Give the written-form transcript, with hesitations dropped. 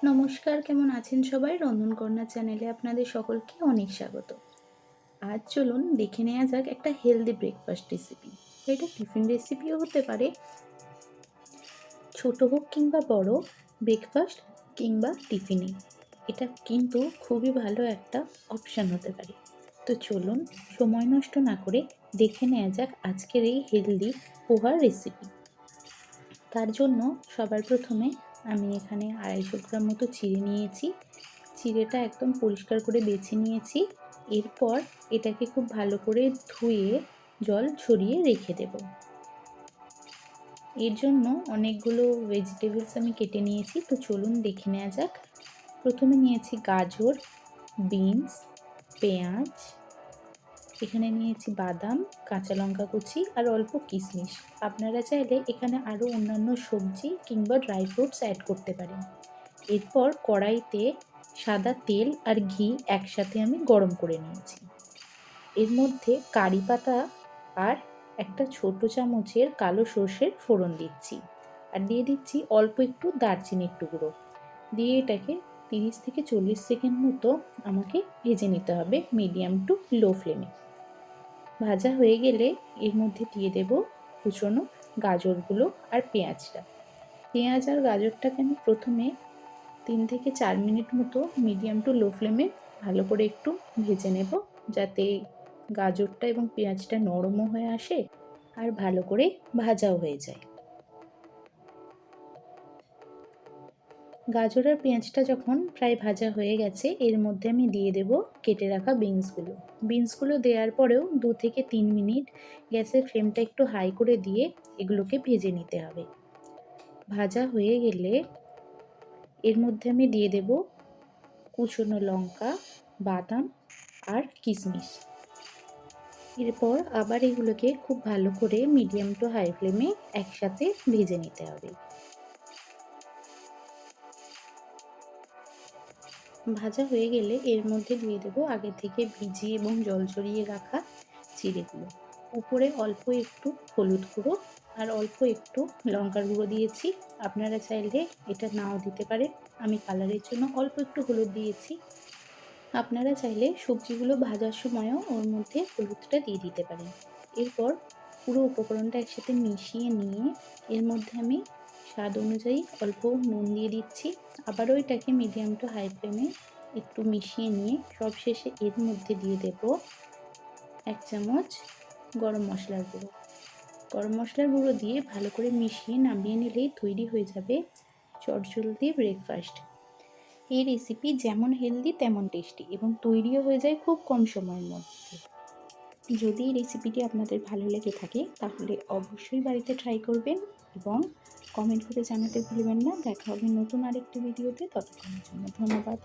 নমস্কার, কেমন আছেন সবাই? রন্ধনকন্যা চ্যানেলে আপনাদের সকলকে অনেক স্বাগত। আজ চলুন দেখে নেওয়া যাক একটা হেলদি ব্রেকফাস্ট রেসিপি। এটা টিফিন রেসিপিও হতে পারে, ছোট হোক কিংবা বড়, ব্রেকফাস্ট কিংবা টিফিনে। এটা কিন্তু খুবই ভালো একটা অপশান হতে পারে। তো চলুন সময় নষ্ট না করে দেখে নেওয়া যাক আজকের এই হেলদি পোহার রেসিপি। তার জন্য সবার প্রথমে আমি এখানে 250 গ্রাম মতো চিড়ে নিয়েছি। চিড়েটা একদম পরিষ্কার করে বেছে নিয়েছি। এরপর এটাকে খুব ভালো করে ধুয়ে জল ঝরিয়ে রেখে দেব। এর জন্য অনেকগুলো ভেজিটেবলস আমি কেটে নিয়েছি, তো চলুন দেখে নেওয়া যাক। প্রথমে নিয়েছি গাজর, বিনস, পেঁয়াজ, এখানে নিয়েছি বাদাম, কাঁচা লঙ্কা কুচি আর অল্প কিশমিশ। আপনারা চাইলে এখানে আরও অন্যান্য সবজি কিংবা ড্রাই ফ্রুটস অ্যাড করতে পারেন। এরপর কড়াইতে সাদা তেল আর ঘি একসাথে আমি গরম করে নিয়েছি। এর মধ্যে কারি পাতা আর একটা ছোট চামচের কালো সর্ষের ফোড়ন দিচ্ছি, আর দিয়ে দিচ্ছি অল্প একটু দারচিনির টুকরো। দিয়ে এটাকে 30 থেকে 40 সেকেন্ড মতো আমাকে ভেজে নিতে হবে মিডিয়াম টু লো ফ্লেমে। ভাজা হয়ে গেলে এর মধ্যে দিয়ে দেব কুচনো গাজরগুলো আর পেঁয়াজটা। পেঁয়াজ আর গাজরটাকে আমি প্রথমে 3 থেকে 4 মিনিট মতো মিডিয়াম টু লো ফ্লেমে ভালো করে একটু ভেজে নেব, যাতে গাজরটা এবং পেঁয়াজটা নরমও হয়ে আসে আর ভালো করে ভাজাও হয়ে যায়। গাজর আর পেঁয়াজটা যখন প্রায় ভাজা হয়ে গেছে, এর মধ্যে আমি দিয়ে দেব কেটে রাখা বিনসগুলো। বিনসগুলো দেওয়ার পরেও 2 থেকে 3 মিনিট গ্যাসের ফ্লেমটা একটু হাই করে দিয়ে এগুলোকে ভেজে নিতে হবে। ভাজা হয়ে গেলে এর মধ্যে আমি দিয়ে দেব কুচনো লঙ্কা, বাদাম আর কিশমিশ। এরপর আবার এগুলোকে খুব ভালো করে মিডিয়াম টু হাই ফ্লেমে একসাথে ভেজে নিতে হবে। ভাজা হয়ে গেলে এর মধ্যে দিয়ে দেবো আগে থেকে ভিজিয়ে এবং জল ঝরিয়ে রাখা চিড়েগুলো। উপরে অল্প একটু হলুদ গুঁড়ো আর অল্প একটু লঙ্কার গুঁড়ো দিয়েছি। আপনারা চাইলে এটা নাও দিতে পারেন, আমি কালারের জন্য অল্প একটু হলুদ দিয়েছি। আপনারা চাইলে সবজিগুলো ভাজার সময়ও ওর মধ্যে হলুদটা দিয়ে দিতে পারেন। এরপর পুরো উপকরণটা একসাথে মিশিয়ে নিয়ে এর মধ্যে আমি স্বাদ অনুযায়ী অল্প নুন দিয়ে দিচ্ছি। আবারও এটাকে মিডিয়াম টু হাই ফ্লেমে একটু মিশিয়ে নিয়ে সবশেষে এর মধ্যে দিয়ে দেব 1 চামচ গরম মশলার গুঁড়ো। গরম মশলার গুঁড়ো দিয়ে ভালো করে মিশিয়ে নামিয়ে নিলেই তৈরি হয়ে যাবে চটজলদি ব্রেকফাস্ট। এই রেসিপি যেমন হেলদি তেমন টেস্টি এবং তৈরিও হয়ে যায় খুব কম সময়ের মধ্যে। যদি এই রেসিপিটি আপনাদের ভালো লেগে থাকে তাহলে অবশ্যই বাড়িতে ট্রাই করবেন এবং কমেন্ট করে জানাতে ভুলবেন না। দেখা হবে নতুন আরেকটি ভিডিওতে, ততক্ষণের জন্য ধন্যবাদ।